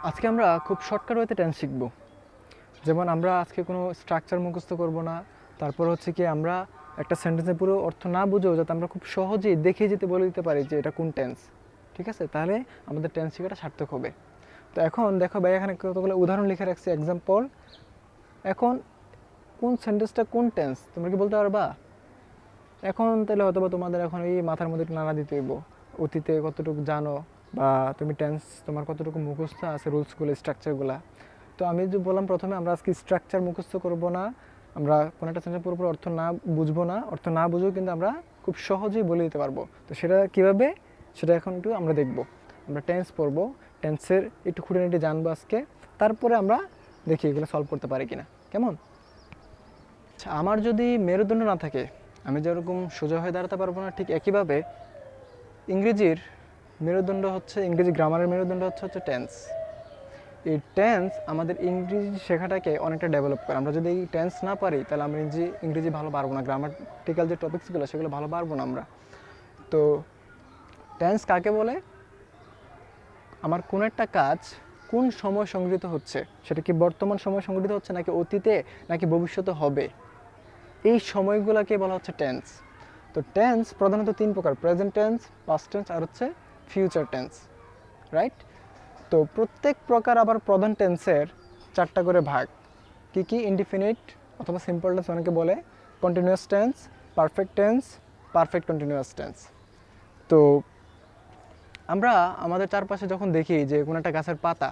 আজকে আমরা খুব শর্টকাট ওয়েতে টেন্স শিখব। যেমন আমরা আজকে কোনো স্ট্রাকচার মুখস্থ করব না। তারপর হচ্ছে কি আমরা একটা সেন্টেন্সের পুরো অর্থ না বুঝেও যাতে আমরা খুব সহজেই দেখে যেতে বলে দিতে পারি যে এটা কোন টেন্স। ঠিক আছে, তাহলে আমাদের টেন্স শেখাটা সার্থক হবে। তো এখন দেখো ভাই, এখানে কতগুলো উদাহরণ লিখে রাখছি, এক্সাম্পল। এখন কোন সেন্টেন্সটা কোন টেন্স তোমরা কি বলতে পারবা? এখন তাহলে হয়তো বা তোমাদের এখন এই মাথার মধ্যে একটু নাড়া দিতে হইব, অতীতে কতটুকু জানো বা তুমি টেন্স তোমার কতটুকু মুখস্থ আছে, রুলসগুলো, স্ট্রাকচারগুলো। তো আমি যে বললাম প্রথমে, আমরা আজকে স্ট্রাকচার মুখস্থ করব না, আমরা কোনো একটা সেন্টেন্সের পুরোপুরি অর্থ না বুঝবো না, অর্থ না বুঝেও কিন্তু আমরা খুব সহজেই বলে দিতে পারবো। তো সেটা কিভাবে, সেটা এখন একটু আমরা দেখব। আমরা টেন্স পড়বো, টেন্সের একটু খুঁটিনাটি জানবো আজকে, তারপরে আমরা দেখি এগুলো সলভ করতে পারি কিনা। কেমন? আচ্ছা, আমার যদি মেরুদণ্ড না থাকে, আমি যেরকম সোজা হয়ে দাঁড়াতে পারবো না, ঠিক একইভাবে ইংরেজির মেরুদণ্ড হচ্ছে, ইংরেজি গ্রামারের মেরুদণ্ড হচ্ছে টেন্স। এই টেন্স আমাদের ইংরেজি শেখাটাকে অনেকটা ডেভেলপ করে। আমরা যদি এই টেন্স না পারি তাহলে আমরা ইংরেজি ভালো পারবো না, গ্রামাটিক্যাল যে টপিকসগুলো সেগুলো ভালো পারবো না আমরা। তো টেন্স কাকে বলে? আমার কোনো একটা কাজ কোন সময় সংগৃহীত হচ্ছে, সেটা কি বর্তমান সময় সংগৃহীত হচ্ছে, নাকি অতীতে, নাকি ভবিষ্যতে হবে, এই সময়গুলোকে বলা হচ্ছে টেন্স। তো টেন্স প্রধানত তিন প্রকার: প্রেজেন্ট টেন্স, পাস্ট টেন্স, আর হচ্ছে ফিউচার টেন্স, রাইট? তো প্রত্যেক প্রকার আবার প্রধান টেন্সের চারটা করে ভাগ। কি কি? ইনডিফিনিট অথবা সিম্পল টেন্স অনেকে বলে, continuous tense, perfect tense, perfect continuous tense. তো আমরা আমাদের চারপাশে যখন দেখি যে কোনো একটা গাছের পাতা,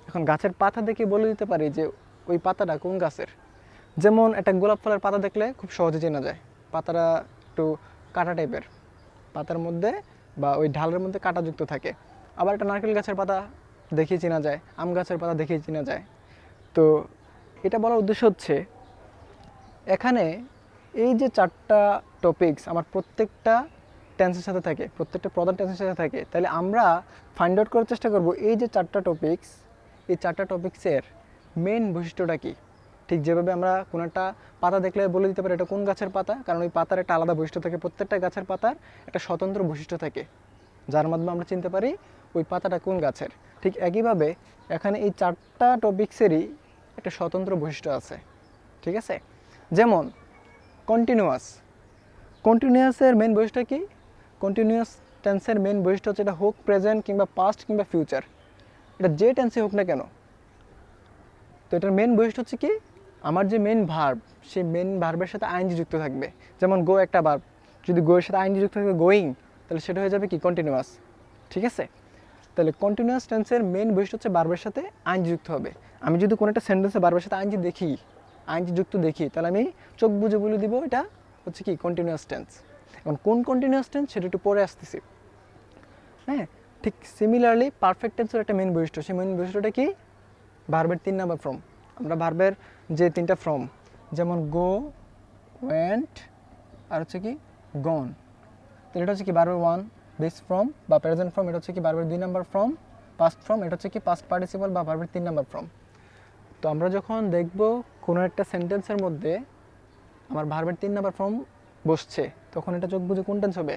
এখন গাছের পাতা দেখে বলে দিতে পারি যে ওই পাতাটা কোন গাছের। যেমন একটা গোলাপ ফুলের পাতা দেখলে খুব সহজে চেনা যায়, পাতাটা একটু কাটা টাইপের, পাতার মধ্যে বা ওই ঢালের মধ্যে কাঁটাযুক্ত থাকে। আবার একটা নারকেল গাছের পাতা দেখেই চেনা যায়, আম গাছের পাতা দেখেই চেনা যায়। তো এটা বলার উদ্দেশ্য হচ্ছে, এখানে এই যে চারটা টপিকস আমার প্রত্যেকটা টেন্সের সাথে থাকে, প্রত্যেকটা প্রধান টেন্সের সাথে থাকে, তাহলে আমরা ফাইন্ড আউট করার চেষ্টা করব এই যে চারটা টপিকস, এই চারটা টপিক্সের মেন বৈশিষ্ট্যটা কী। ঠিক যেভাবে আমরা কোনো একটা পাতা দেখলে বলে দিতে পারি এটা কোন গাছের পাতা, কারণ ওই পাতার একটা আলাদা বৈশিষ্ট্য থাকে, প্রত্যেকটা গাছের পাতার একটা স্বতন্ত্র বৈশিষ্ট্য থাকে, যার মাধ্যমে আমরা চিনতে পারি ওই পাতাটা কোন গাছের। ঠিক একইভাবে এখানে এই চারটা টপিক্সেরই একটা স্বতন্ত্র বৈশিষ্ট্য আছে। ঠিক আছে? যেমন কন্টিনিউয়াস, কন্টিনিউয়াসের মেন বৈশিষ্ট্য কী? কন্টিনিউয়াস টেন্সের মেন বৈশিষ্ট্য হচ্ছে এটা হোক প্রেজেন্ট কিংবা পাস্ট কিংবা ফিউচার, এটা যে টেন্সে হোক না কেন। তো এটার মেন বৈশিষ্ট্য হচ্ছে কি, আমার যে মেন ভার্ব, সেই মেন ভার্বের সাথে আইএনজি যুক্ত থাকবে। যেমন গো একটা ভার্ব, যদি গো এর সাথে আইএনজি যুক্ত থাকবে গোয়িং, তাহলে সেটা হয়ে যাবে কি? কন্টিনিউয়াস। ঠিক আছে? তাহলে কন্টিনিউয়াস টেন্সের মেন বৈশিষ্ট্য হচ্ছে ভার্বের সাথে আইএনজি যুক্ত হবে। আমি যদি কোনো একটা সেন্টেন্সে ভার্বের সাথে আইএনজি দেখি, আইএনজি যুক্ত দেখি, তাহলে আমি চোখ বুঝে বলে দিব এটা হচ্ছে কি? Continuous tense. এখন কোন কন্টিনিউয়াস টেন্স সেটা একটু পরে আসতেছি। হ্যাঁ, ঠিক সিমিলারলি পারফেক্ট টেন্সের একটা মেন বৈশিষ্ট্য, সেই মেন বৈশিষ্ট্যটা কি? ভার্বের 3 নাম্বার ফর্ম। আমরা ভার্বের যে 3টা ফর্ম, যেমন গো, ওয়েন্ট, আর হচ্ছে কি? গন। তো এটা হচ্ছে কি? ভার্বের 1 বেস ফর্ম বা প্রেজেন্ট ফর্ম। এটা হচ্ছে কি? ভার্বের 2 নাম্বার ফর্ম, পাস্ট ফর্ম। এটা হচ্ছে কি? পাস্ট পার্টিসিপল বা ভার্বের 3 নাম্বার ফর্ম। তো আমরা যখন দেখব কোনো একটা সেন্টেন্সের মধ্যে আমার ভার্বের 3 নাম্বার ফর্ম বসছে, তখন এটা চোখ বুঝে কোন টেন্স হবে?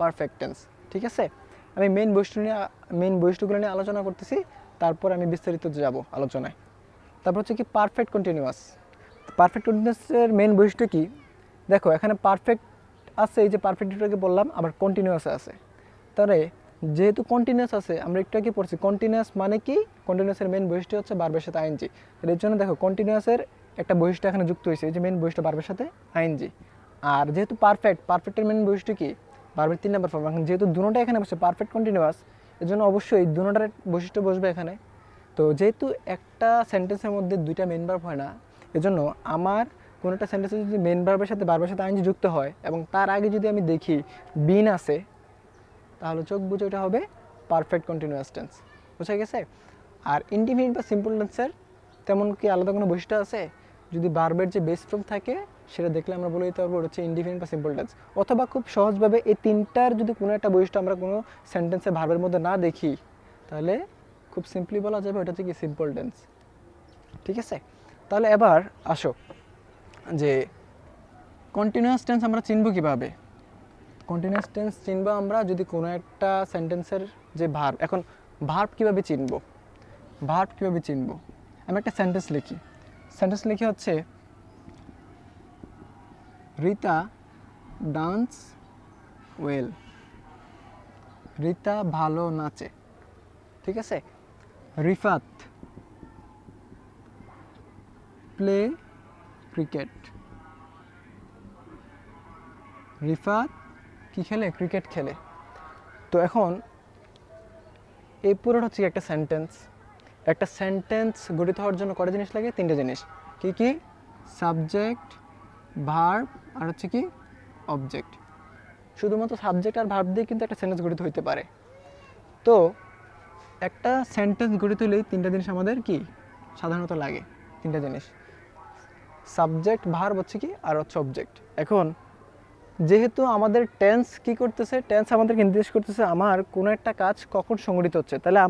Perfect tense. ঠিক আছে? আমি মেন বৈশিষ্ট্যগুলো নিয়ে আলোচনা করতেছি, তারপর আমি বিস্তারিত যাব আলোচনায়। তারপর হচ্ছে কি? Perfect continuous. পারফেক্ট কন্টিনিউয়াসের মেন বৈশিষ্ট্য কি? দেখো এখানে পারফেক্ট আছে, এই যে পারফেক্ট এটাকে বললাম, আবার কন্টিনিউয়াস আছে। তাহলে যেহেতু কন্টিনিউয়াস আছে, আমরা একটু আগে পড়ছি কন্টিনিউয়াস মানে কি? কন্টিনিউয়াসের মেন বৈশিষ্ট্য হচ্ছে ভার্বের সাথে আইএনজি। এর জন্য দেখো কন্টিনিউয়াসের একটা বৈশিষ্ট্য এখানে যুক্ত হয়েছে, এই যে মেন বৈশিষ্ট্য ভার্বের সাথে আইএনজি। আর যেহেতু পারফেক্টের মেন বৈশিষ্ট্য কি? ভার্বের 3 নাম্বার ফর্ম। এখন যেহেতু দুটোটা এখানে বসে পারফেক্ট কন্টিনিউয়াস, এর জন্য অবশ্যই দুটোটার বৈশিষ্ট্য বসবে এখানে। তো যেহেতু একটা সেন্টেন্সের মধ্যে দুইটা মেন ভার্ব হয় না, এজন্য আমার কোনো একটা সেন্টেন্সে যদি মেন ভার্বের সাথে আইএনজি যুক্ত হয় এবং তার আগে যদি আমি দেখি বিন আছে, তাহলে চোখ বুঝে ওটা হবে পারফেক্ট কন্টিনিউয়াস টেন্স। বুঝা গেছে? আর ইনডিফিনিট বা সিম্পল টেন্সের তেমন কি আলাদা কোনো বৈশিষ্ট্য আছে? যদি ভার্বের যে বেস ফর্ম থাকে সেটা দেখলে আমরা বলে দিতে পারবো ওটা হচ্ছে ইনডিফিনিট বা সিম্পল টেন্স। অথবা খুব সহজভাবে এই তিনটার যদি কোনো একটা বৈশিষ্ট্য আমরা কোনো সেন্টেন্সে ভার্বের মধ্যে না দেখি, তাহলে খুব সিম্পলি বলা যাবে ওটা হচ্ছে কি? Simple tense. ঠিক আছে? তাহলে এবার আসো যে কন্টিনিউয়াস টেন্স আমরা চিনব কীভাবে? কন্টিনিউয়াস টেন্স চিনব আমরা যদি কোনো একটা সেন্টেন্সের যে ভার্ব, এখন ভার্ব কীভাবে চিনব? ভার্ব কীভাবে চিনব? আমি একটা সেন্টেন্স লিখি। সেন্টেন্স লিখে হচ্ছে রিতা ডান্স ওয়েল। রিতা ভালো নাচে। ঠিক আছে। Rifat play cricket. রিফাত কি খেলে? ক্রিকেট খেলে। তো এখন এই পুরোটা হচ্ছে একটা সেন্টেন্স। একটা সেন্টেন্স গঠিত হওয়ার জন্য কটা জিনিস লাগে? তিনটে জিনিস। কি কি? সাবজেক্ট, ভার্ব আর হচ্ছে কি অবজেক্ট। শুধুমাত্র সাবজেক্ট আর ভার্ব দিয়ে কিন্তু একটা সেন্টেন্স গঠিত হইতে পারে। তো একটা সেন্টেন্স গঠিত হলেই তিনটা জিনিস আমাদের কি সাধারণত লাগে? তিনটা জিনিস, সাবজেক্ট, ভার্ব হচ্ছে কি আর হচ্ছে অবজেক্ট। এখন যেহেতু আমাদের টেন্স কি করতেছে, টেন্স আমাদেরকে নির্দেশ করতেছে আমার কোনো একটা কাজ কখন সংঘটিত হচ্ছে, তাহলে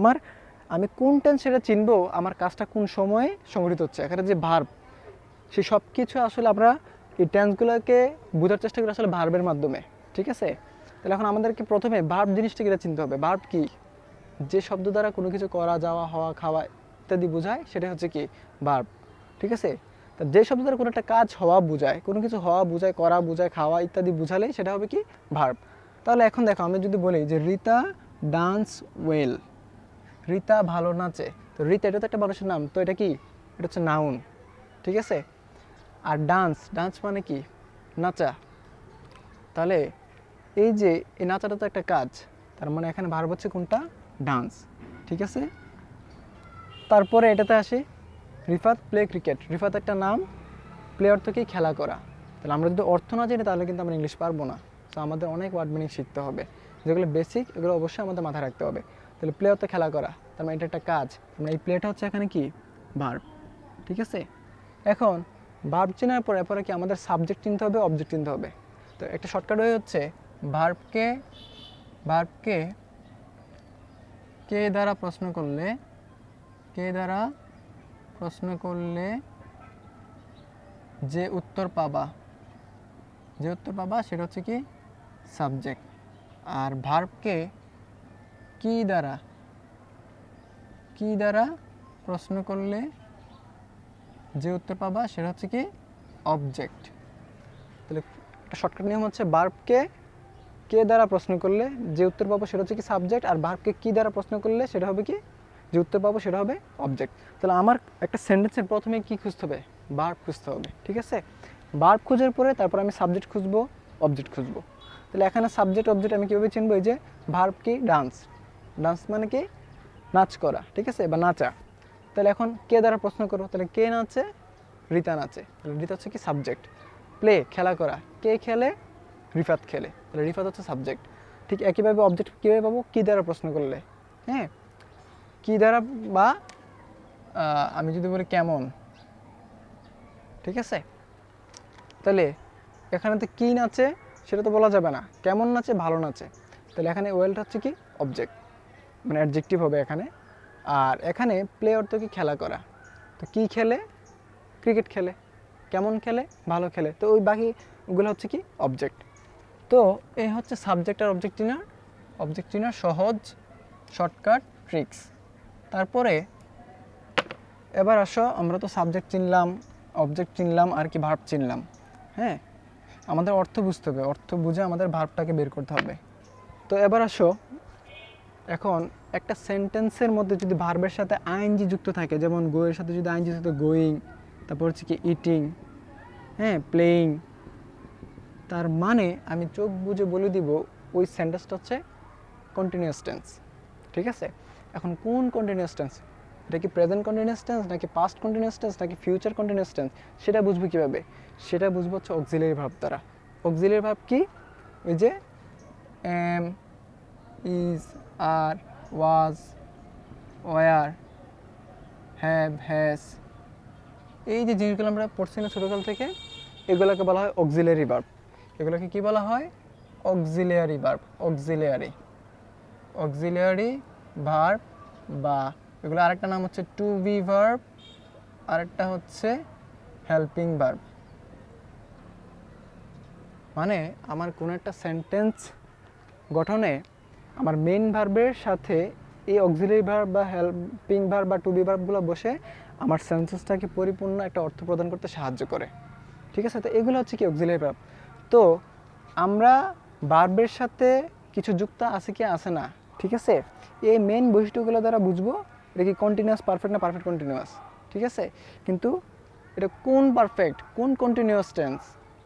আমি কোন টেন্স সেটা চিনবো, আমার কাজটা কোন সময়ে সংঘটিত হচ্ছে। এখানে যে ভার্ব, সে সব কিছু আসলে আমরা এই টেন্সগুলোকে বোঝার চেষ্টা করি আসলে ভার্বের মাধ্যমে। ঠিক আছে। তাহলে এখন আমাদেরকে প্রথমে ভার্ব জিনিসটাকে চিনতে হবে। ভার্ব কি? যে শব্দ দ্বারা কোনো কিছু করা, যাওয়া, হওয়া, খাওয়া ইত্যাদি বোঝায় সেটা হচ্ছে কি ভার্ব। ঠিক আছে। তা যে শব্দ দ্বারা কোনো একটা কাজ হওয়া বোঝায়, কোনো কিছু হওয়া বোঝায়, করা বোঝায়, খাওয়া ইত্যাদি বোঝালেই সেটা হবে কি ভার্ব। তাহলে এখন দেখো, আমি যদি বলি যে রিতা ডান্স ওয়েল, রিতা ভালো নাচে, তো রিতা এটা তো একটা মানুষের নাম, তো এটা কি? এটা হচ্ছে নাউন। ঠিক আছে। আর ডান্স, ডান্স মানে কি? নাচা। তাহলে এই যে এই নাচাটা তো একটা কাজ, তার মানে এখানে ভার্ব হচ্ছে কোনটা? ডান্স। ঠিক আছে। তারপরে এটাতে আসি, রিফাত প্লে ক্রিকেট। রিফাত একটা নাম, প্লে অর্থ কি? খেলা করা। তাহলে আমরা যদি অর্থ না জানি তাহলে কিন্তু আমরা ইংলিশ পারবো না। তো আমাদের অনেক ওয়ার্ড মিনিং শিখতে হবে, যেগুলো বেসিক, এগুলো অবশ্যই আমাদের মাথায় রাখতে হবে। তাহলে প্লে অর্থ খেলা করা, তার মানে এটা একটা কাজ, মানে এই প্লেটা হচ্ছে এখানে কি ভার্ব। ঠিক আছে। এখন ভার্ব চেনার পরে এরপরে কি আমাদের সাবজেক্ট চিনতে হবে, অবজেক্ট চিনতে হবে। তো একটা শর্টকাট ওয়ে হচ্ছে ভার্বকে কে দ্বারা প্রশ্ন করলে, কে দ্বারা প্রশ্ন করলে যে উত্তর পাবা, যে উত্তর পাবা সেটা হচ্ছে কি সাবজেক্ট। আর ভার্বকে কি দ্বারা প্রশ্ন করলে যে উত্তর পাবা সেটা হচ্ছে কি অবজেক্ট। তাহলে একটা শর্টকাট নিয়ম হচ্ছে ভার্বকে কে দ্বারা প্রশ্ন করলে যে উত্তর পাবো সেটা হচ্ছে কি সাবজেক্ট, আর ভার্বকে কি দ্বারা প্রশ্ন করলে সেটা হবে কি, যে উত্তর পাবো সেটা হবে অবজেক্ট। তাহলে আমার একটা সেন্টেন্সের প্রথমে কি খুঁজতে হবে? ভার্ব খুঁজতে হবে। ঠিক আছে। ভার্ব খোঁজার পরে তারপর আমি সাবজেক্ট খুঁজবো, অবজেক্ট খুঁজবো। তাহলে এখানে সাবজেক্ট অবজেক্ট আমি কীভাবে চিনবো? এই যে ভার্ব কি? ডান্স। ডান্স মানে কি? নাচ করা। ঠিক আছে, বা নাচা। তাহলে এখন কে দ্বারা প্রশ্ন করো, তাহলে কে নাচে? রিতা নাচে। তাহলে রিতা হচ্ছে কি সাবজেক্ট। প্লে খেলা করা, কে খেলে? রিফাত খেলে। তাহলে রিফাত হচ্ছে সাবজেক্ট। ঠিক একইভাবে অবজেক্ট কীভাবে পাবো? কি দ্বারা প্রশ্ন করলে। হ্যাঁ, কি দ্বারা, বা আমি যদি বলি কেমন। ঠিক আছে। তাহলে এখানে তো কি নাচে সেটা তো বলা যাবে না, কেমন নাচে? ভালো নাচে। তাহলে এখানে ওয়েলটা হচ্ছে কি অবজেক্ট, মানে অ্যাডজেক্টিভ হবে এখানে। আর এখানে প্লে অর্থ কি? খেলা করা। তো কি খেলে? ক্রিকেট খেলে। কেমন খেলে? ভালো খেলে। তো ওই বাকিগুলো হচ্ছে কি অবজেক্ট। তো এই হচ্ছে সাবজেক্ট আর অবজেক্ট চিনার সহজ শর্টকাট ট্রিক্স। তারপরে এবার আসো, আমরা তো সাবজেক্ট চিনলাম, অবজেক্ট চিনলাম, আর কি ভার্ব চিনলাম। হ্যাঁ, আমাদের অর্থ বুঝতে হবে, অর্থ বুঝে আমাদের ভার্বটাকে বের করতে হবে। তো এবার আসো, এখন একটা সেন্টেন্সের মধ্যে যদি ভার্বের সাথে আইএনজি যুক্ত থাকে, যেমন গো এর সাথে যদি আইএনজি যুক্ত, গোয়িং, তারপর হচ্ছে কি ইটিং, হ্যাঁ, প্লেয়িং, তার মানে আমি চোখ বুঝে বলে দিব ওই সেন্টেন্সটা হচ্ছে কন্টিনিউয়াস টেন্স। ঠিক আছে। এখন কোন কন্টিনিউয়াস টেন্স? এটা কি প্রেজেন্ট কন্টিনিউয়াস টেন্স, নাকি পাস্ট কন্টিনিউয়াস টেন্স, নাকি ফিউচার কন্টিনিউয়াস টেন্স? সেটা বুঝবো কীভাবে? সেটা বুঝবো হচ্ছে অক্সিলারি ভার্ব দ্বারা। অক্সিলারি ভার্ব কি? ওই যে am, is, are, was, were, have, has, এই যে জিনিসগুলো আমরা পড়ছি না ছোটোকাল থেকে, এগুলোকে বলা হয় অক্সিলারি ভার্ব। এগুলোকে কি বলা হয়? Auxiliary verb. অক্সিলিয়ারি ভার্ব, বা এগুলো আরেকটা নাম হচ্ছে টু বি ভার্ব, আরেকটা হচ্ছে হেল্পিং ভার্ব। মানে আমার কোনো একটা সেন্টেন্স গঠনে আমার মেইন ভার্বের সাথে এই অক্সিলারি ভার্ব বা হেল্পিং ভার্ব বা টু বি ভার্বগুলো বসে আমার সেন্টেন্সটাকে পরিপূর্ণ একটা অর্থ প্রদান করতে সাহায্য করে। ঠিক আছে, তো এগুলো হচ্ছে কি অক্সিলারি ভার্ব। তো আমরা ভার্বের সাথে কিছু যুক্ত আছে কি আছে না, ঠিক আছে, এই মেইন বৈশিষ্ট্যগুলো দ্বারা বুঝবো এটা কি কন্টিনিউয়াস পারফেক্ট না পারফেক্ট কন্টিনিউয়াস। ঠিক আছে, কিন্তু এটা কোন পারফেক্ট কোন কন্টিনিউয়াস টেন্স,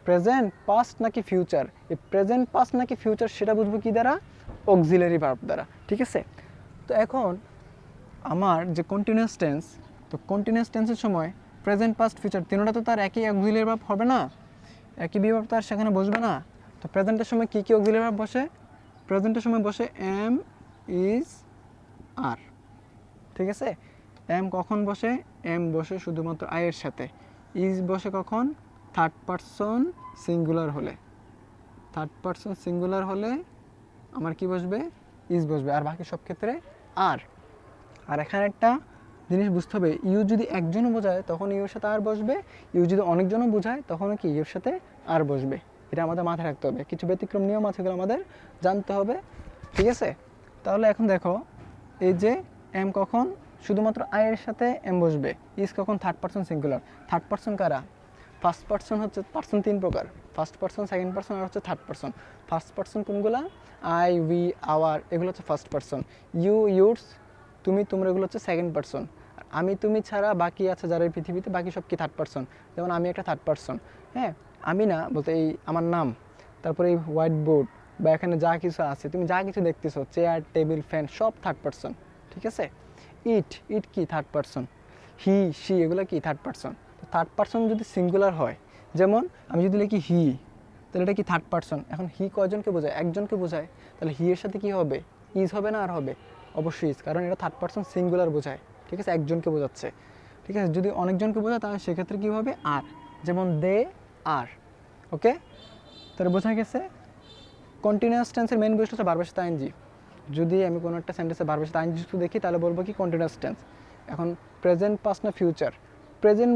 প্রেজেন্ট পাস্ট নাকি ফিউচার, এই প্রেজেন্ট পাস্ট নাকি ফিউচার সেটা বুঝবো কি দ্বারা, অক্সিলারি ভার্ব দ্বারা। ঠিক আছে, তো এখন আমার যে কন্টিনিউয়াস টেন্স, তো কন্টিনিউয়াস টেন্সের সময় প্রেজেন্ট পাস্ট ফিউচার তিনটা তো তার একই অক্সিলারি ভার্ব হবে না, একই বিভার্ব তো আর সেখানে বসবে না। তো প্রেজেন্টের সময় কী কী অক্সিলারি ভার্ব বসে, প্রেজেন্টের সময় বসে এম, ইজ, আর। ঠিক আছে, এম কখন বসে, এম বসে শুধুমাত্র আই এর সাথে। ইজ বসে কখন, থার্ড পারসন সিঙ্গুলার হলে। থার্ড পারসন সিঙ্গুলার হলে আমার কি বসবে, ইজ বসবে, আর বাকি সব ক্ষেত্রে আর। আর এখানে একটা জিনিস বুঝতে হবে, ইউ যদি একজনও বোঝায় তখন ইউর সাথে আর বসবে, ইউ যদি অনেকজনও বোঝায় তখনও কি ইউর সাথে আর বসবে। এটা আমাদের মাথায় রাখতে হবে, কিছু ব্যতিক্রম নিয়ম আছে এগুলো আমাদের জানতে হবে। ঠিক আছে, তাহলে এখন দেখো এই যে এম কখন শুধুমাত্র আই এর সাথে এম বসবে, ইজ কখন third person singular. Third person কারা, ফার্স্ট পারসন হচ্ছে পারসন তিন প্রকার, ফার্স্ট পারসন, সেকেন্ড পারসন আর হচ্ছে থার্ড পারসন। ফার্স্ট পারসন কোনগুলা, আই, উই, আওয়ার, এগুলো হচ্ছে ফার্স্ট পারসন। ইউ, ইউরস, তুমি, তোমরা, এগুলো হচ্ছে সেকেন্ড পারসন। আর আমি তুমি ছাড়া বাকি আছে যারা এই পৃথিবীতে, বাকি সব কি থার্ড পারসন। যেমন আমি একটা থার্ড পারসন, হ্যাঁ, আমি না বলতে এই আমার নাম, তারপরে এই হোয়াইট বোর্ড বা এখানে যা কিছু আছে, তুমি যা কিছু দেখতেছো, চেয়ার, টেবিল, ফ্যান, সব থার্ড পারসন। ঠিক আছে, ইট, ইট কি থার্ড পারসন, হি, শি, এগুলো কি থার্ড পারসন। তো থার্ড পারসন যদি সিঙ্গুলার হয়, যেমন আমি যদি লিখি হি, তাহলে এটা কি থার্ড পারসন। এখন হি কয়জনকে বোঝায়, একজনকে বোঝায়, তাহলে হি এর সাথে কি হবে, ইজ হবে না আর হবে, অবশ্যই ইজ, কারণ এটা থার্ড পারসন সিঙ্গুলার বোঝায়। ঠিক আছে, একজনকে বোঝাচ্ছে। ঠিক আছে, যদি অনেকজনকে বোঝায় তাহলে সেক্ষেত্রে কী হবে, আর, যেমন দে আর। ওকে, তাহলে বোঝা গেছে কন্টিনিউয়াস টেন্সের মেইন বৈশিষ্ট্য হচ্ছে ভার্বের সাথে আইএনজি। যদি আমি কোনো একটা সেন্টেন্সে ভার্বের সাথে আইএনজি যুক্ত দেখি তাহলে বলবো কি কন্টিনিউয়াস টেন্স। এখন প্রেজেন্ট পাস্ট না ফিউচার, প্রেজেন্ট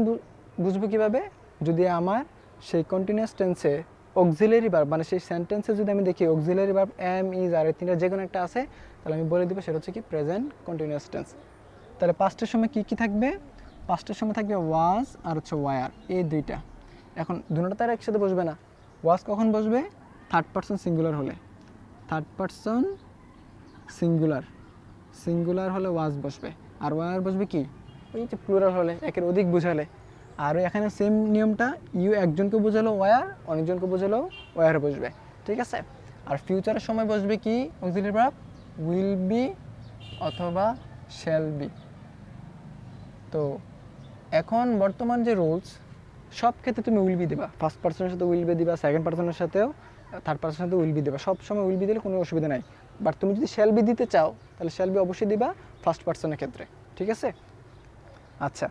বুঝবো কীভাবে, যদি আমার সেই কন্টিনিউয়াস টেন্সে অক্সিলারি ভার্ব মানে সেই সেন্টেন্সে যদি আমি দেখি অক্সিলারি ভার্ব এম, ইজ, আর, এই তিনটা যে কোনো একটা আছে, তাহলে আমি বলে দিব সেটা হচ্ছে কি প্রেজেন্ট কন্টিনিউয়াস টেন্স। তাহলে পাস্টের সময় কী কী থাকবে, পাস্টের সময় থাকবে ওয়াজ আর হচ্ছে ওয়ার, এই দুইটা। এখন দুটোটা তার একসাথে বসবে না, ওয়াজ কখন বসবে, থার্ড পারসন সিঙ্গুলার হলে, থার্ড পারসন সিঙ্গুলার, সিঙ্গুলার হলে ওয়াজ বসবে, আর ওয়ার বসবে কি, ওই যে প্লুরাল হলে, একের অধিক বোঝালে। আর এখানে সেম নিয়মটা, ইউ একজনকে বোঝালো ওয়ার, অনেকজনকে বোঝালো ওয়ার বসবে। ঠিক আছে, আর ফিউচারের সময় বসবে কি অক্সিলারি ভার্ব, উইল বি অথবা শ্যাল বি। তো এখন বর্তমান যে রুলস, সব ক্ষেত্রে তুমি উইল বি দিবা, ফার্স্ট পার্সনের সাথে উইল বি দিবা, সেকেন্ড পার্সনের সাথেও, থার্ড পার্সনের সাথে উইল বি দিবা, সব সময় উইল বি দিলে কোনো অসুবিধা নাই। বাট তুমি যদি শ্যাল বি দিতে চাও তাহলে শ্যাল বি অবশ্যই দিবা ফার্স্ট পার্সনের ক্ষেত্রে। ঠিক আছে, আচ্ছা,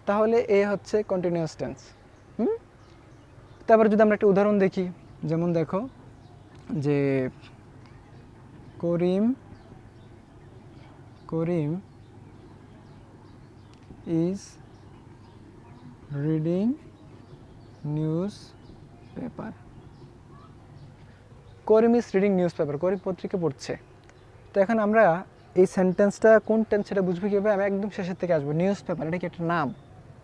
তাহলে এ হচ্ছে কন্টিনিউয়াস টেন্স। তারপর যদি আমরা একটা উদাহরণ দেখি, যেমন দেখো যে Karim, Karim is reading newspaper, Karim is reading newspaper, Karim পত্রিকা পড়ছে। তো এখন আমরা এই সেন্টেন্সটা কোন টেন্স সেটা বুঝবো কীভাবে, আমি একদম শেষের থেকে আসবো, নিউজ পেপার এটা কি একটা নাম,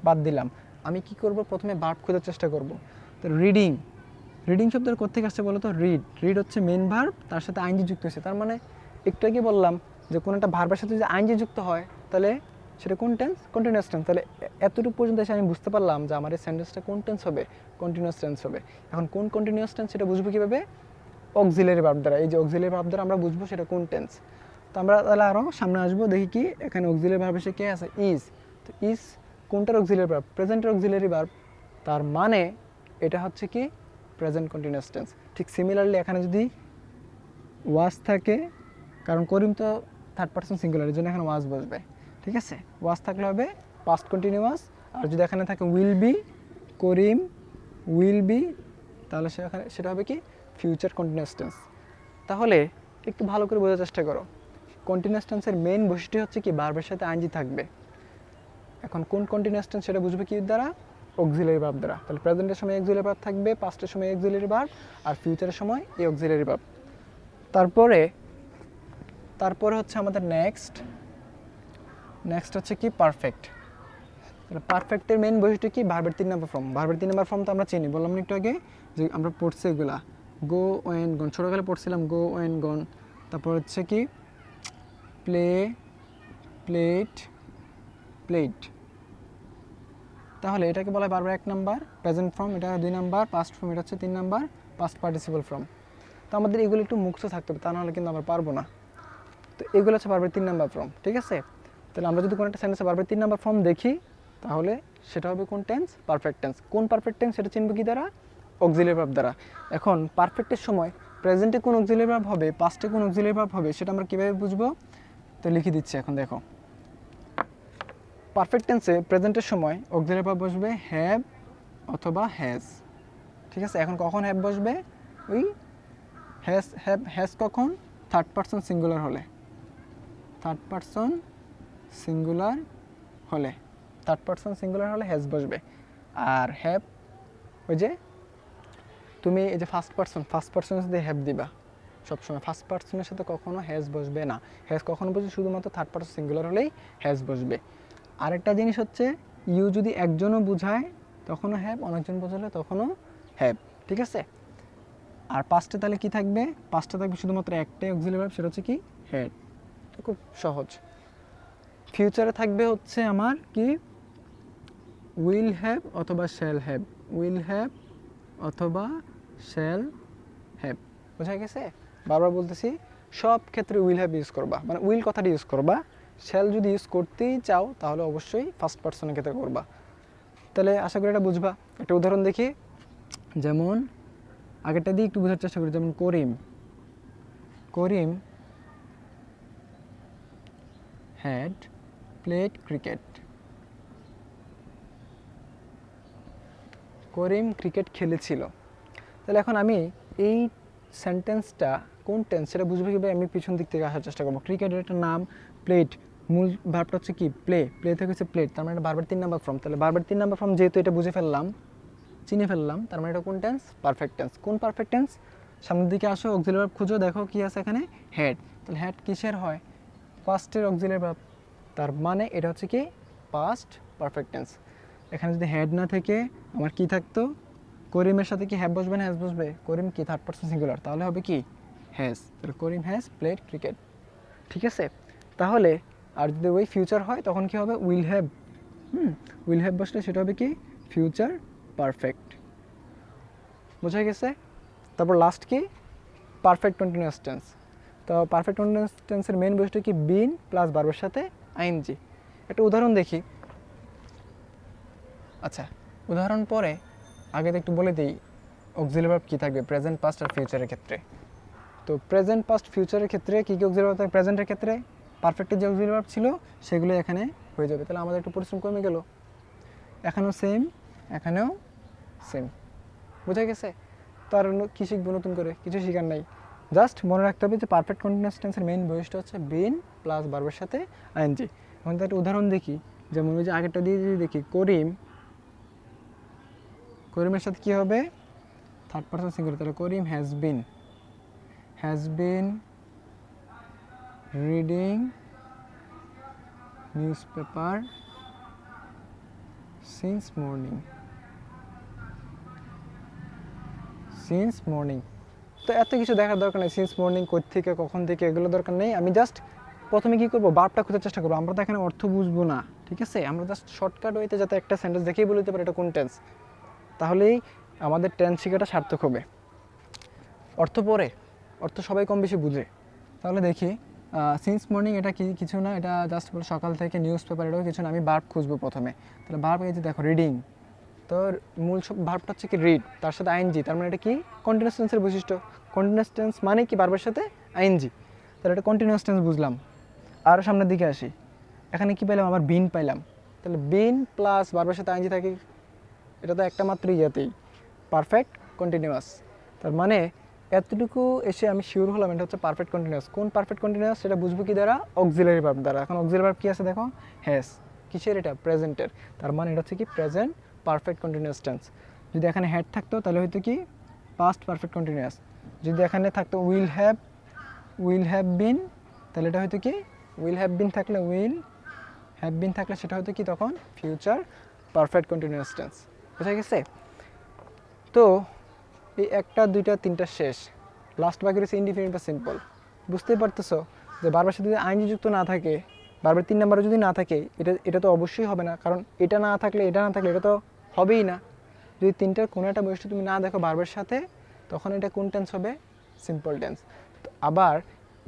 বাদ দিলাম। আমি কি করব, প্রথমে ভার্ব খোঁজার চেষ্টা করব। তো রিডিং, রিডিং শব্দের কোথেকে আসছে বলো তো, রিড, রিড হচ্ছে মেন ভার্ব, তার সাথে আইনজি যুক্ত হয়েছে। তার মানে একটু আগে বললাম যে কোনো একটা ভার্বের সাথে যদি আইনজি যুক্ত হয় তাহলে সেটা কোন টেন্স, কন্টিনিউয়াস টেন্স। তাহলে এতটুকু পর্যন্ত এসে আমি বুঝতে পারলাম যে আমার এই সেন্টেন্সটা কোন টেন্স হবে, কন্টিনিউয়াস টেন্স হবে। এখন কোন কন্টিনিউয়াস টেন্স সেটা বুঝবো কীভাবে, অক্সিলারি ভার্ব দ্বারা। এই যে অক্সিলারি ভার্ব দ্বারা আমরা বুঝবো সেটা কোন টেন্স। তো আমরা তাহলে আরও সামনে আসবো, দেখি কি এখানে অক্সিলারি ভার্ব এসে কে আছে, ইজ। তো ইজ কোনটার অক্সিলারি ভার্ব, প্রেজেন্টের অক্সিলারি ভার্ব, তার মানে এটা হচ্ছে কি প্রেজেন্ট কন্টিনিউয়াস টেন্স। ঠিক সিমিলারলি এখানে যদি ওয়াজ থাকে, কারণ করিম তো থার্ড পারসন সিঙ্গুলার, এর জন্য এখানে ওয়াজ বসবে। ঠিক আছে, ওয়াজ থাকলে হবে পাস্ট কন্টিনিউয়াস, আর যদি এখানে থাকে will be, Karim will be, তাহলে সেটা হবে কি ফিউচার কন্টিনিউয়াস টেন্স। তাহলে একটু ভালো করে বোঝার চেষ্টা করো, কন্টিনিউয়াস টেন্সের মেইন বৈশিষ্ট্য হচ্ছে কি ভার্বের সাথে আইনজি থাকবে। এখন কোন কন্টিনিউয়াস টেন্স সেটা বুঝবে কি দ্বারা, অক্সিলারি ভার্ব দ্বারা। তাহলে প্রেজেন্টের সময় অক্সিলারি ভার্ব থাকবে, পাস্টের সময় অক্সিলারি ভার্ব, আর ফিউচারের সময় এই অক্সিলারি ভার্ব। তারপরে হচ্ছে আমাদের নেক্সট হচ্ছে কি পারফেক্ট। তাহলে পারফেক্টের মেইন বৈশিষ্ট্য কি, ভার্বের 3 নম্বর ফর্ম। ভার্বের 3 নম্বর ফর্ম তো আমরা চিনি, বললাম না একটু আগে যে আমরা পড়ছি এগুলা, গো ওয়েন গন, ছোটোকালে পড়ছিলাম গো ওয়েন গন। তারপর হচ্ছে কি প্লে, প্লেট, প্লেট। তাহলে এটাকে বলা হয় ভার্বের 1 নাম্বার প্রেজেন্ট ফর্ম, এটা 2 নাম্বার পাস্ট ফর্ম, এটা হচ্ছে 3 নাম্বার পাস্ট পার্টিসিপল ফর্ম। তো আমাদের এগুলো একটু মুখস্থ থাকতে হবে, তা নাহলে কিন্তু আমরা পারবো না। তো এগুলো হচ্ছে ভার্বের 3 নাম্বার ফর্ম, ঠিক আছে। তাহলে আমরা যদি কোনো একটা সেন্টেন্সে ভার্বের 3 নাম্বার ফর্ম দেখি, তাহলে সেটা হবে কোন টেন্স, পারফেক্ট টেন্স। কোন পারফেক্ট টেন্স সেটা চিনব কি দ্বারা, অক্সিলিয়ারি ভার্ব দ্বারা। এখন পারফেক্টের সময় প্রেজেন্টে কোন অক্সিলিয়ারি ভার্ব হবে, পাস্টে কোন অক্সিলিয়ারি ভার্ব হবে, সেটা আমরা কীভাবে বুঝবো, তো লিখে দিচ্ছি এখন দেখো। পারফেক্ট টেন্সে প্রেজেন্টের সময় অক্সিলিয়ারি ভার্ব বসবে হ্যাভ অথবা হ্যাজ, ঠিক আছে। এখন কখন হ্যাভ বসবে, ওই হ্যাজ কখন, থার্ড পারসন সিঙ্গুলার হলে, থার্ড পারসন সিঙ্গুলার হলে, থার্ড পারসন সিঙ্গুলার হলে হ্যাজ বসবে। আর হ্যাভ ওই যে তুমি এই যে ফার্স্ট পারসনের সাথে হ্যাভ দিবা সবসময়, ফার্স্ট পারসনের সাথে কখনো হ্যাজ বসবে না। হ্যাজ কখনো বসবে শুধুমাত্র থার্ড পারসন সিঙ্গুলার হলেই হ্যাজ বসবে। আরেকটা জিনিস হচ্ছে ইউ যদি একজনও বোঝায় তখনও হ্যাভ, অনেকজন বোঝালে তখনও হ্যাভ, ঠিক আছে। আর পাস্টে তাহলে কি থাকবে, পাস্টে থাকবে শুধুমাত্র একটাই অক্সিলিয়ারি ভার্ব, সেটা হচ্ছে কি হ্যাড। খুব সহজ। ফিউচারে থাকবে হচ্ছে আমার কি উইল হ্যাভ অথবা শ্যাল হ্যাভ, উইল হ্যাভ অথবা শ্যাল হ্যাভ, বোঝা গেছে। বারবার বলতেছি সব ক্ষেত্রে উইল হ্যাভ ইউজ করবা, মানে উইল কথাটা ইউজ করবা। শ্যাল যদি ইউজ করতেই চাও তাহলে অবশ্যই ফার্স্ট পারসনের ক্ষেত্রে করবা। তাহলে আশা করি এটা বুঝবা। একটা উদাহরণ দেখি, যেমন আগেরটা দিয়ে একটু বোঝার চেষ্টা করি। যেমন Karim, Karim had played cricket, Karim cricket খেলেছিল। তাহলে এখন আমি এই সেন্টেন্সটা কোন টেন্স সেটা বুঝবো কীভাবে, আমি পিছন দিক থেকে আসার চেষ্টা করবো। ক্রিকেটের একটা নাম, প্লেট, মূল ভার্বটা হচ্ছে কি প্লে, প্লে থেকে হচ্ছে প্লেট, তার মানে এটা ভার্বের 3 নাম্বার ফর্ম। তাহলে ভার্বের 3 নাম্বার ফর্ম যেহেতু এটা বুঝে ফেললাম, চিনে ফেললাম, তার মানে এটা কোন টেন্স, পারফেক্ট টেন্স। কোন পারফেক্ট টেন্স, সামনের দিকে আসো, অক্সিলিয়ারি ভার্ব খুঁজো, দেখো কি আছে এখানে, হ্যাড। তাহলে হ্যাড কিসের হয়, পাস্টের অক্সিলিয়ারি ভার্ব, তার মানে এটা হচ্ছে কি পাস্ট পারফেক্ট টেন্স। এখানে যদি হ্যাড না থেকে আমার কি থাকতো, করিমের সাথে কি হ্যাভ বসবে না হ্যাজ বসবে, করিম কি থার্ড পারসন সিঙ্গুলার, তাহলে হবে কি হ্যাজ। তাহলে করিম হ্যাজ প্লেড ক্রিকেট, ঠিক আছে। তাহলে আর যদি ওই ফিউচার হয় তখন কি হবে, উইল হ্যাভ, উইল হ্যাভ বসলে সেটা হবে কি ফিউচার পারফেক্ট, বোঝা গেছে। তারপর লাস্ট কি পারফেক্ট কন্টিনিউয়াস টেন্স। তো পারফেক্ট কন্টিনিউয়াস টেন্সের মেইন বৈশিষ্ট্য কি বিন প্লাস ভার্বের সাথে আইএনজি। একটা উদাহরণ দেখি। আচ্ছা উদাহরণ পরে আগে তো একটু বলে দিই অক্সিলিয়ারি ভার্ব কী থাকবে প্রেজেন্ট পাস্ট আর ফিউচারের ক্ষেত্রে। তো প্রেজেন্ট পাস্ট ফিউচারের ক্ষেত্রে কী কী অক্সিলিয়ারি ভার্ব থাকে, প্রেজেন্টের ক্ষেত্রে পারফেক্টের যে অক্সিলিয়ারি ভার্ব ছিল সেগুলো এখানে হয়ে যাবে। তাহলে আমাদের একটু পরিশ্রম কমে গেল। এখানেও সেম, এখানেও সেম, বোঝা গেছে। তো আর কী শিখবো নতুন করে, কিছু শেখার নাই। জাস্ট মনে রাখতে হবে যে পারফেক্ট কন্টিনিউয়াস টেন্সের মেইন বৈশিষ্ট্য হচ্ছে বিন প্লাস ভার্বের সাথে আইএনজি। এখন তো একটা উদাহরণ দেখি, যেমন ওই যে আগেরটা দিয়ে যদি দেখি করিম, করিমের সাথে কী হবে থার্ড পারসন সিঙ্গুলার, তাহলে Karim has been reading newspaper since morning. তো এত কিছু দেখার দরকার নেই, সিন্স মর্নিং কোত্থেকে কখন থেকে এগুলো দরকার নেই। আমি জাস্ট প্রথমে কী করবো, ভার্বটা খোঁজার চেষ্টা করবো। আমরা তো এখানে অর্থ বুঝবো না, ঠিক আছে। আমরা জাস্ট শর্টকাট ওয়েতে যাতে একটা সেন্টেন্স দেখেই বলে দিতে পারি এটা কোন টেন্স, তাহলেই আমাদের টেন্স শেখাটা সার্থক হবে। অর্থ পরে, অর্থ সবাই কম বেশি বুঝে। তাহলে দেখি সিন্স মর্নিং এটা কিছু না, এটা জাস্ট বলে সকাল থেকে নিউজ পেপার, এটাও কিছু না। আমি ভার্ব খুঁজবো প্রথমে। তাহলে ভার্ব এই যে দেখো রিডিং, তো মূল ভার্বটা হচ্ছে কি রিড, তার সাথে আইএনজি, তার মানে এটা কি কন্টিনিউয়াস টেন্সের বৈশিষ্ট্য। কন্টিনিউয়াস টেন্স মানে কি ভার্বের সাথে আইএনজি, তাহলে এটা কন্টিনিউয়াস টেন্স বুঝলাম। আরও সামনের দিকে আসি, এখানে কি পাইলাম, আবার বিন পাইলাম। তাহলে বিন প্লাস ভার্বের সাথে আইএনজি থাকে, এটা তো একটা মাত্র ইয়াতেই পারফেক্ট কন্টিনিউয়াস। তার মানে এতটুকু এসে আমি শিওর হলাম এটা হচ্ছে পারফেক্ট কন্টিনিউয়াস। কোন পারফেক্ট কন্টিনিউয়াস সেটা বুঝবো কি দ্বারা, অক্সিলিয়ারি ভার্ব দ্বারা। এখন অক্সিলিয়ারি ভার্ব কি আছে দেখো, হ্যাজ, কিসের এটা প্রেজেন্টের, তার মানে এটা হচ্ছে কি প্রেজেন্ট পারফেক্ট কন্টিনিউয়াস টেন্স। যদি এখানে হ্যাড থাকতো তাহলে হয়তো কি পাস্ট পারফেক্ট কন্টিনিউয়াস। যদি এখানে থাকতো উইল হ্যাভ বিন, তাহলে এটা হয়তো কি উইল হ্যাভ বিন থাকলে সেটা হয়তো কি তখন ফিউচার পারফেক্ট কন্টিনিউয়াস টেন্স। বুঝা গেছে? তো এই একটা দুইটা তিনটা শেষ, লাস্ট বাকি রয়েছে ইনডিফিনিট বা সিম্পল। বুঝতেই পারতেছো যে বারবার সাথে যদি আইনজি যুক্ত না থাকে, বারবার 3 নাম্বারে যদি না থাকে, এটা তো অবশ্যই হবে না, কারণ এটা না থাকলে এটা তো হবেই না। যদি তিনটার কোনো একটা বৈশিষ্ট্য তুমি না দেখো বারবার সাথে, তখন এটা কোন টেন্স হবে? Simple tense. আবার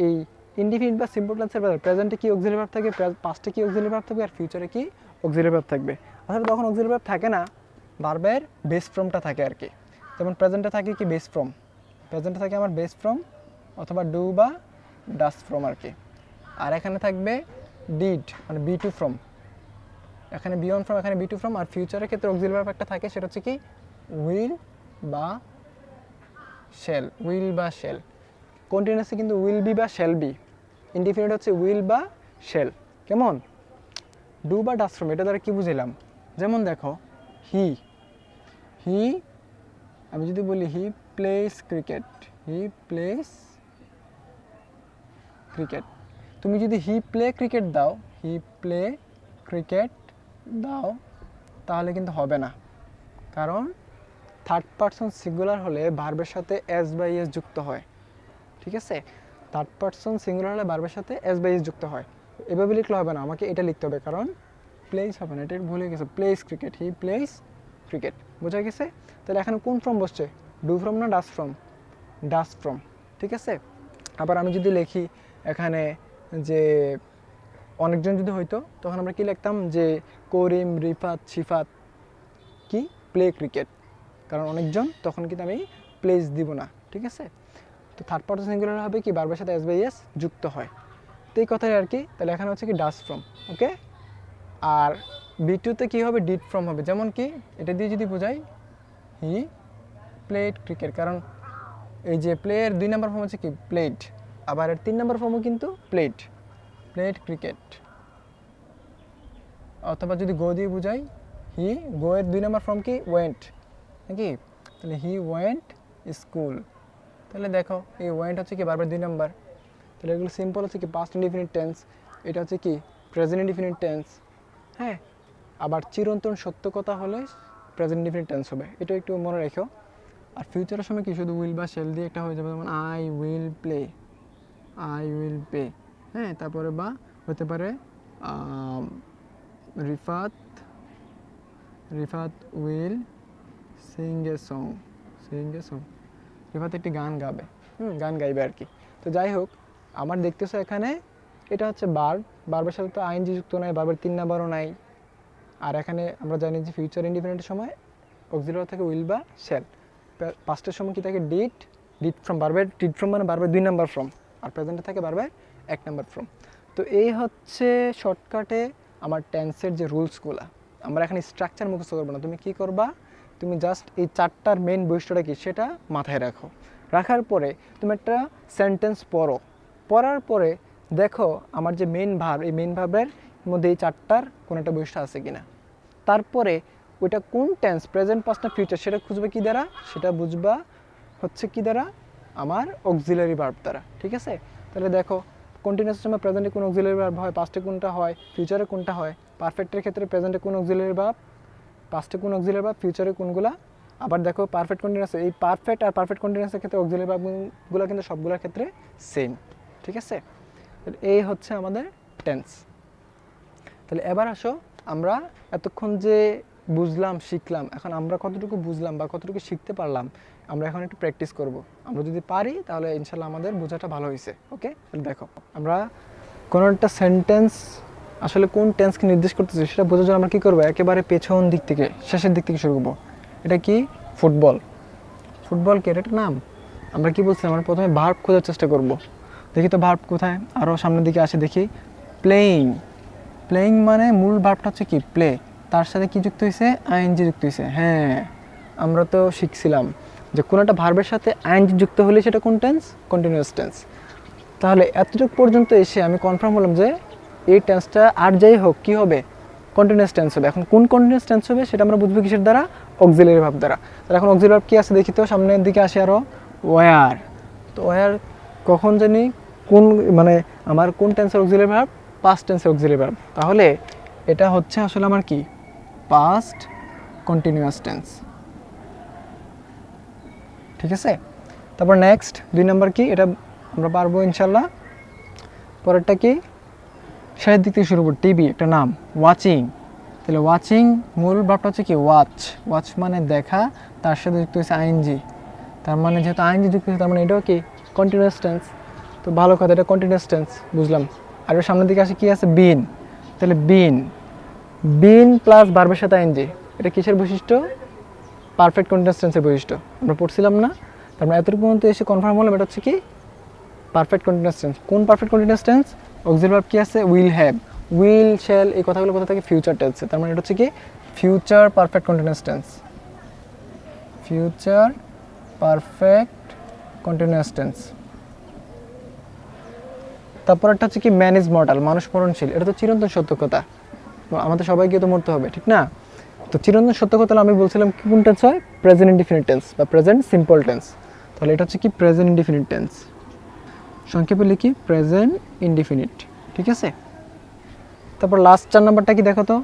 এই ইনডিফিনিট বা সিম্পল টেন্সের প্রেজেন্টে কি অক্সিলারি ভার্ব থাকবে, পাস্টে কি অক্সিলারি ভার্ব থাকবে, আর ফিউচারে কি অক্সিলারি ভার্ব থাকবে। আসলে তখন অক্সিলারি ভার্ব থাকে না, ভার্বের বেস ফর্মটা থাকে আর কি। যেমন প্রেজেন্টে থাকে কি বেস ফর্ম, প্রেজেন্টে থাকে আমার বেস ফর্ম অথবা ডু বা ডাস ফর্ম আর কি। আর এখানে থাকবে ডিড মানে বি টু ফর্ম, এখানে বি ওয়ান ফর্ম, এখানে বি টু ফর্ম। আর ফিউচারের ক্ষেত্রে অক্সিলারি ভার্ব একটা থাকে, সেটা হচ্ছে কি উইল বা শেল, উইল বা শেল। কন্টিনিউয়াসে কিন্তু উইল বি বা শেল বি, ইনডিফিনিট হচ্ছে উইল বা শেল। কেমন? ডু বা ডাস ফর্ম, এটা দ্বারা কি বুঝলাম? যেমন দেখো হি, আমি যদি বলি হি প্লেস ক্রিকেট, তুমি যদি হি প্লে ক্রিকেট দাও, তাহলে কিন্তু হবে না, কারণ থার্ড পারসন সিঙ্গুলার হলে ভার্বের সাথে এস বা ইএস যুক্ত হয়। ঠিক আছে? থার্ড পারসন সিঙ্গুলার হলে ভার্বের সাথে এস বা ইএস যুক্ত হয়। এভাবে লিখলে হবে না, আমাকে এটা লিখতে হবে, কারণ প্লেস হবে না, এটা ভুলে গেছে। Place cricket, he plays cricket. বোঝা গেছে? তাহলে এখানে কোন ফর্ম বসছে? ডু ফর্ম না ডাস ফর্ম? ডাস ফর্ম। ঠিক আছে? আবার আমি যদি লিখি এখানে যে অনেকজন যদি হইতো, তখন আমরা কি লিখতাম যে করিম, রিফাত, শিফাত কি প্লে ক্রিকেট, কারণ অনেকজন, তখন কিন্তু আমি প্লেস দিব না। ঠিক আছে? তো থার্ড পারসন সিঙ্গুলার হবে কি ভার্বের সাথে এস বাই এস যুক্ত হয়। তো এই কথাই আর কি। তাহলে এখানে হচ্ছে কি ডাস ফর্ম। ওকে? আর বি2তে কী হবে? ডিড ফর্ম হবে। যেমন কি এটা দিয়ে যদি বোঝাই হি প্লেড ক্রিকেট, কারণ এই যে প্লেয়ের 2 নম্বর ফর্ম হচ্ছে কি প্লেড, আবার এর 3 নম্বর ফর্মও কিন্তু প্লেড ক্রিকেট। অথবা যদি গো দিয়ে বোঝাই হি, গো এর 2 নম্বর ফর্ম কি ওয়েন্ট, নাকি? তাহলে হি ওয়েন্ট স্কুল। তাহলে দেখো এই ওয়েন্ট হচ্ছে কি বারবার 2 নম্বর। তাহলে এগুলো সিম্পল হচ্ছে কি পাস্ট ইনডিফিনিট টেন্স, এটা হচ্ছে কি প্রেজেন্ট ইনডিফিনিট টেন্স। হ্যাঁ, আবার চিরন্তন সত্য কথা হলে প্রেজেন্ট ইনডিফিনিট টেন্স হবে, এটা একটু মনে রেখো। আর ফিউচারের সময় কি শুধু উইল বা শেল দিয়ে একটা হয়ে যাবে, যেমন আই উইল পে। হ্যাঁ, তারপরে বা হতে পারে Rifat will sing a song. Rifat একটি গান গাবে, গান গাইবে আর কি। তো যাই হোক, আমার দেখতেছো এখানে এটা হচ্ছে বারবার সাথে তো আইনজি যুক্ত নাই, বারবার 3 নাম্বারও নাই। আর এখানে আমরা জানি যে ফিউচার ইনডিফিনিটের সময় অক্সিলারি থাকে উইল বা শেল। পাস্টের সময় কি থাকে ডিড ফর্ম, বারবার ডিড ফর্ম মানে বারবার 2 নাম্বার ফর্ম। আর প্রেজেন্টে থাকে বারবার 1 নাম্বার ফর্ম। তো এই হচ্ছে শর্টকাটে আমার টেন্সের যে রুলসগুলো। আমরা এখানে স্ট্রাকচার মুখস্থ করবো না, তুমি কি করবা? তুমি জাস্ট এই 4টার মেইন বৈশিষ্ট্যটা কি সেটা মাথায় রাখো। রাখার পরে তুমি একটা সেন্টেন্স পড়ার পরে দেখো আমার যে মেইন ভার্ব, এই মেইন ভার্বের মধ্যে এই 4টার কোনো একটা বৈশিষ্ট্য আছে কিনা। তারপরে ওইটা কোন টেন্স, প্রেজেন্ট, পাস্ট না ফিউচার, সেটা খুঁজবে কি দ্বারা? সেটা বুঝবা হচ্ছে কি দ্বারা? আমার অক্সিলারি ভার্ব দ্বারা। ঠিক আছে? তাহলে দেখো কন্টিনিউয়াস সময় প্রেজেন্টে কোন অক্সিলারি ভার্ব হয়, পাস্টে কোনটা হয়, ফিউচারে কোনটা হয়। পারফেক্টের ক্ষেত্রে প্রেজেন্টে কোন অক্সিলারি ভার্ব, পাস্টে কোন অক্সিলারি ভার্ব, ফিউচারে কোনগুলা। আবার দেখো পারফেক্ট কন্টিনিউয়াস, এই পারফেক্ট আর পারফেক্ট কন্টিনিউয়াসের ক্ষেত্রে অক্সিলারি ভার্বগুলো কিন্তু সবগুলোর ক্ষেত্রে সেম। ঠিক আছে? এই হচ্ছে আমাদের টেন্স। তাহলে এবার আসো, আমরা এতক্ষণ যে বুঝলাম, শিখলাম, এখন আমরা কতটুকু বুঝলাম বা কতটুকু শিখতে পারলাম, আমরা এখন একটু প্র্যাকটিস করব। আমরা যদি পারি তাহলে ইনশাল্লাহ আমাদের বোঝাটা ভালো হয়েছে। ওকে? তাহলে দেখো, আমরা কোনো একটা সেন্টেন্স আসলে কোন টেন্সকে নির্দেশ করতেছি সেটা বোঝার জন্য আমরা কী করবো? একেবারে পেছন দিক থেকে, শেষের দিক থেকে শুরু করবো। এটা কি? ফুটবল কি? এটা একটা নাম। আমরা কি বলছিলাম? আমরা প্রথমে ভার্ব খোঁজার চেষ্টা করব। দেখি তো ভার্ব কোথায়, আরও সামনের দিকে আসে দেখি। প্লেয়িং মানে মূল ভার্বটা হচ্ছে কি প্লে, তার সাথে কি যুক্ত হয়েছে? আইএনজি যুক্ত হয়েছে। হ্যাঁ, আমরা তো শিখছিলাম যে কোনো একটা ভার্বের সাথে আইএনজি যুক্ত হলে সেটা কোন টেন্স? Continuous tense. তাহলে এতটুকু পর্যন্ত এসে আমি কনফার্ম হলাম যে এই টেন্সটা আর যাই হোক কী হবে? কন্টিনিউয়াস টেন্স হবে। এখন কোন কন্টিনিউয়াস টেন্স হবে সেটা আমরা বুঝবো কিসের দ্বারা? অক্সিলারি ভার্ব দ্বারা। তাহলে এখন অক্সিলারি ভার্ব কী আছে দেখি তো, সামনের দিকে আসে আরও ওয়ার। তো ওয়ার কখন জানি কোন মানে আমার কোন টেন্সের অক্সিলারি ভার্ব, পাস্ট টেন্সের অক্সিলারি ভার্ব। তাহলে এটা হচ্ছে আসলে আমার কি পাস্ট কন্টিনিউয়াস টেন্স। ঠিক আছে, তারপর নেক্সট 2 নাম্বার কি, এটা আমরা পারবো ইনশাল্লাহ। পরেরটা কি, শেষের দিক থেকে শুরু করব, টিভি একটা নাম, ওয়াচিং। তাহলে ওয়াচিং মূল ভাবটা হচ্ছে কি ওয়াচ, ওয়াচ মানে দেখা, তার সাথে যুক্ত হয়েছে আইএনজি। তার মানে যেহেতু আইএনজি যুক্ত হয়েছে তার মানে এটাও কি কন্টিনিউয়াস টেন্স। তো ভালো কথা, এটা কন্টিনিউয়াস টেন্স বুঝলাম। আর এর সামনের দিকে আসে কি আছে, বিন। তাহলে বিন, বিন প্লাস ভার্বের সাথে আইএনজি, এটা কিসের বৈশিষ্ট্য, পারফেক্ট কন্টিনিউয়াস টেন্সের বৈশিষ্ট্য। আমরা পড়ছিলাম না, তার মানে এতটুকু পর্যন্ত এসে কনফার্ম হলাম এটা হচ্ছে কি পারফেক্ট কন্টিনিউয়াস টেন্স। কোন perfect continuous tense, auxiliary verb কি আছে, উইল হ্যাভ, উইল শ্যাল, এই কথাগুলো কোথা থেকে, ফিউচার টেন্সে। তার মানে এটা হচ্ছে কি future perfect continuous tense, future perfect continuous tense. তারপর একটা হচ্ছে কি ম্যান ইজ মর্টাল, মানুষ মরণশীল। এটা তো চিরন্তন সত্য কথা, আমাদের সবাইকে তো মরতে হবে, ঠিক না? তো চিরন্তন সত্য কথা আমি বলছিলাম কি কোন টেন্স হয়, প্রেজেন্ট ইনডিফিনিট টেন্স বা প্রেজেন্ট সিম্পল টেন্স। তাহলে এটা হচ্ছে কি প্রেজেন্ট ইনডিফিনিট টেন্স, সংক্ষেপে লিখি প্রেজেন্ট ইনডিফিনিট। ঠিক আছে, তারপর লাস্ট 4 নাম্বারটা কি দেখো তো,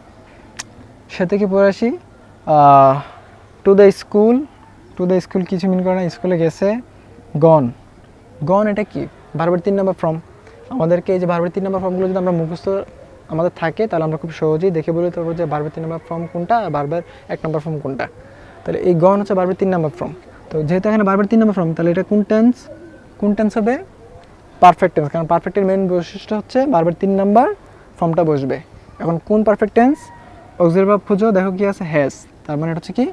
সে থেকে পড়ে আসি, to the school. To the school কিছু মিন করে না, স্কুলে গেছে। গন, গন এটা কি ভার্বের 3 নাম্বার ফর্ম। আমাদেরকে এই যে ভার্বের 3 নাম্বার ফর্মগুলো যদি আমরা মুখস্থ আমাদের থাকে তাহলে আমরা খুব সহজেই দেখে বলতে পারবো যে ভার্বের 3 নাম্বার ফর্ম কোনটা আর ভার্বের 1 নাম্বার ফর্ম কোনটা। তাহলে এই গন হচ্ছে ভার্বের 3 নাম্বার ফর্ম। তো যেহেতু এখানে ভার্বের 3 নাম্বার ফর্ম, তাহলে এটা কোন টেন্স, কোন টেন্স হবে, পারফেক্ট টেন্স। কারণ পারফেক্টের মেন বৈশিষ্ট্য হচ্ছে ভার্বের 3 নাম্বার ফর্মটা বসবে। এখন কোন পারফেক্ট টেন্স, অক্সিলারি ভার্ব খুঁজো, দেখো কি আছে, হ্যাজ। তার মানে এটা হচ্ছে কি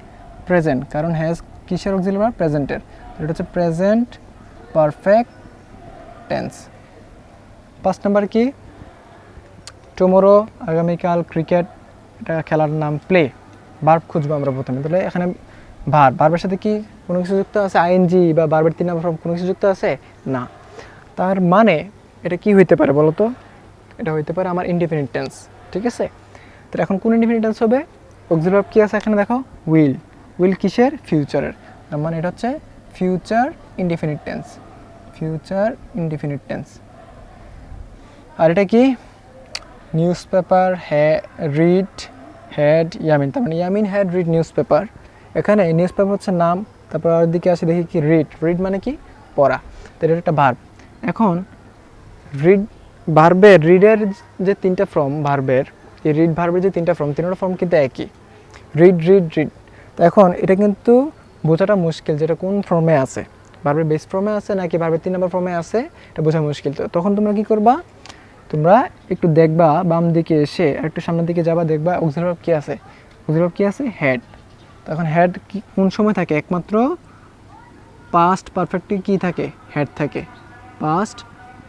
প্রেজেন্ট, কারণ হ্যাজ কিসের অক্সিলারি ভার্ব, প্রেজেন্টের। এটা হচ্ছে প্রেজেন্ট পারফেক্ট টেন্স। 5 নাম্বার কি, টুমোরো, আগামীকাল, ক্রিকেট, এটা খেলার নাম, প্লে। ভার্ব খুঁজবো আমরা প্রথমে, তাহলে এখানে ভার্বের সাথে কি কোনো কিছু যুক্ত আছে, আইএনজি বা ভার্বের 3 নাম্বার ফর্ম কোনো কিছু যুক্ত আছে না। তার মানে এটা কি হইতে পারে বলো তো, এটা হইতে পারে আমার ইনডিফিনিট টেন্স। ঠিক আছে, তো এখন কোন ইনডিফিনিট টেন্স হবে, অক্সিলারি ভার্ব কি আছে এখানে দেখো, উইল। উইল কিসের, ফিউচারের। তার মানে এটা হচ্ছে future indefinite tense, future indefinite tense. আর এটা কি, newspaper, read, had, Yamin. তার মানে Yamin had read newspaper. এখানে নিউজ পেপার হচ্ছে নাম, তারপর আর দিকে আসে দেখি কি রিড, রিড মানে কি পড়া। তো এটা একটা ভার্ব। এখন রিড ভার্বের, রিডের যে 3টা ফর্ম ভার্বের, এই রিড ভার্বের যে 3টা ফর্ম, 3টা ফর্ম কিন্তু একই, রিড রিড রিড। তো এখন এটা কিন্তু বোঝাটা মুশকিল যেটা কোন ফর্মে আছে, ভার্বের বেস ফর্মে আছে নাকি ভার্বের 3 নাম্বার ফর্মে আছে, এটা বোঝা মুশকিল। তো তখন তোমরা কি করবা, তোমরা একটু দেখবা বাম দিকে এসে একটু সামনের দিকে যাবা, দেখবা অক্সিলারি ভার্ব কি আছে, অক্সিলারি ভার্ব কি আছে, হেড। তখন হেড কি কোন সময় থাকে, একমাত্র পাস্ট পারফেক্টে কি থাকে, হেড থাকে। পাস্ট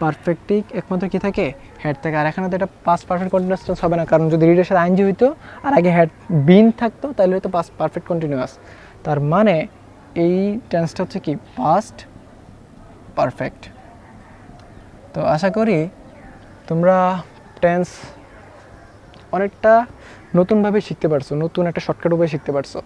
পারফেক্টে একমাত্র কি থাকে, হেড থাকে। আর এখানে তো এটা পাস্ট পারফেক্ট কন্টিনিউয়াস টেন্স হবে না, কারণ যদি রিডের সাথে আইএনজি হইতো আর আগে হেড বিন থাকতো তাহলে হয়তো পাস্ট পারফেক্ট কন্টিনিউয়াস। তার মানে এই টেন্সটা হচ্ছে কি পাস্ট পারফেক্ট। তো আশা করি তোমরা টেন্স অনেকটা নতুনভাবে শিখতে পারছো, নতুন একটা শর্টকাট উপায়ে শিখতে পারছো।